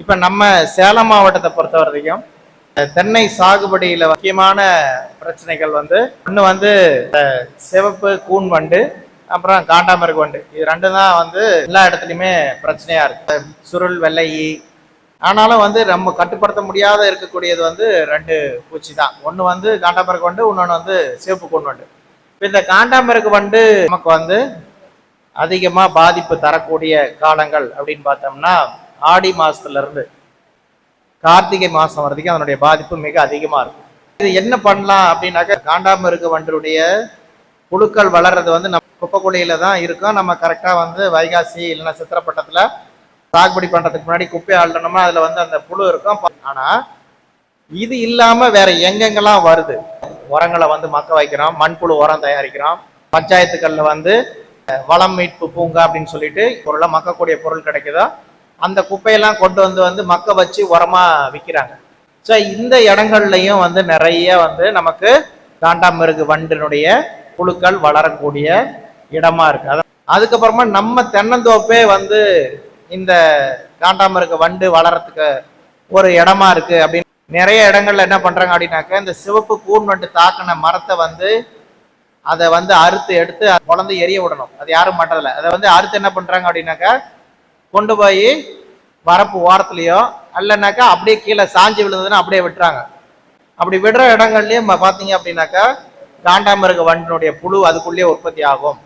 இப்போ நம்ம சேலம் மாவட்டத்தை பொறுத்த வரைக்கும் தென்னை சாகுபடியில் முக்கியமான பிரச்சனைகள் வந்து ஒன்று வந்து சிவப்பு கூன் வண்டு, அப்புறம் காண்டாமிருக வண்டு. இது ரெண்டு தான் வந்து எல்லா இடத்துலையுமே பிரச்சனையா இருக்கு. சுருள் வெள்ளை. ஆனாலும் வந்து நம்ம கட்டுப்படுத்த முடியாத இருக்கக்கூடியது வந்து ரெண்டு பூச்சி தான். ஒன்று வந்து காண்டாமிருக வண்டு, இன்னொன்று வந்து சிவப்பு கூன் வண்டு. இப்போ இந்த காண்டாமிருக வண்டு நமக்கு வந்து அதிகமாக பாதிப்பு தரக்கூடிய காலங்கள் அப்படின்னு பார்த்தோம்னா ஆடி மாசத்துல இருந்து கார்த்திகை மாசம் வரைக்கும் அதனுடைய பாதிப்பு மிக அதிகமா இருக்கும். இது என்ன பண்ணலாம் அப்படின்னாக்க, காண்டாமிருக வண்டுடைய புழுக்கள் வளர்றது வந்து நம்ம குப்பைக்குழியில தான் இருக்கும். நம்ம கரெக்டா வந்து வைகாசி இல்லைன்னா சித்திரப்பட்டத்துல சாகுபடி பண்றதுக்கு முன்னாடி குப்பையை அள்ளணும்னா அதுல வந்து அந்த புழு இருக்கும். ஆனா இது இல்லாம வேற எங்கெங்கெல்லாம் வருது, உரங்களை வந்து மக்க வைக்கிறோம், மண்புழு உரம் தயாரிக்கிறோம், பஞ்சாயத்துக்கள்ல வந்து வளம் மீட்பு பூங்கா அப்படின்னு சொல்லிட்டு பொருளை மக்கக்கூடிய பொருள் கிடைக்குதோ அந்த குப்பையெல்லாம் கொண்டு வந்து மக்க வச்சு உரமா விற்கிறாங்க. ஸோ இந்த இடங்கள்லையும் வந்து நிறைய வந்து நமக்கு காண்டாமிருக வண்டினுடைய புழுக்கள் வளரக்கூடிய இடமா இருக்கு. அதுக்கப்புறமா நம்ம தென்னந்தோப்பே வந்து இந்த காண்டாமிருக வண்டு வளரத்துக்கு ஒரு இடமா இருக்கு அப்படின்னு நிறைய இடங்கள்ல என்ன பண்றாங்க அப்படின்னாக்க, இந்த சிவப்பு கூன் வண்டு தாக்கின மரத்தை வந்து அதை வந்து அறுத்து எடுத்து குழந்தை எரிய விடணும். அது யாரும் மாட்டதில்லை. அதை வந்து அறுத்து என்ன பண்றாங்க அப்படின்னாக்கா, கொண்டு போய் வரப்பு ஓரத்துலையோ அல்லனாக்கா அப்படியே கீழே சாஞ்சி விழுந்ததுன்னா அப்படியே விட்டுறாங்க. அப்படி விடுற இடங்கள்லயும் பார்த்தீங்க அப்படின்னாக்கா காண்டாமிருக வண்டினுடைய புழு அதுக்குள்ளேயே உற்பத்தி ஆகும்.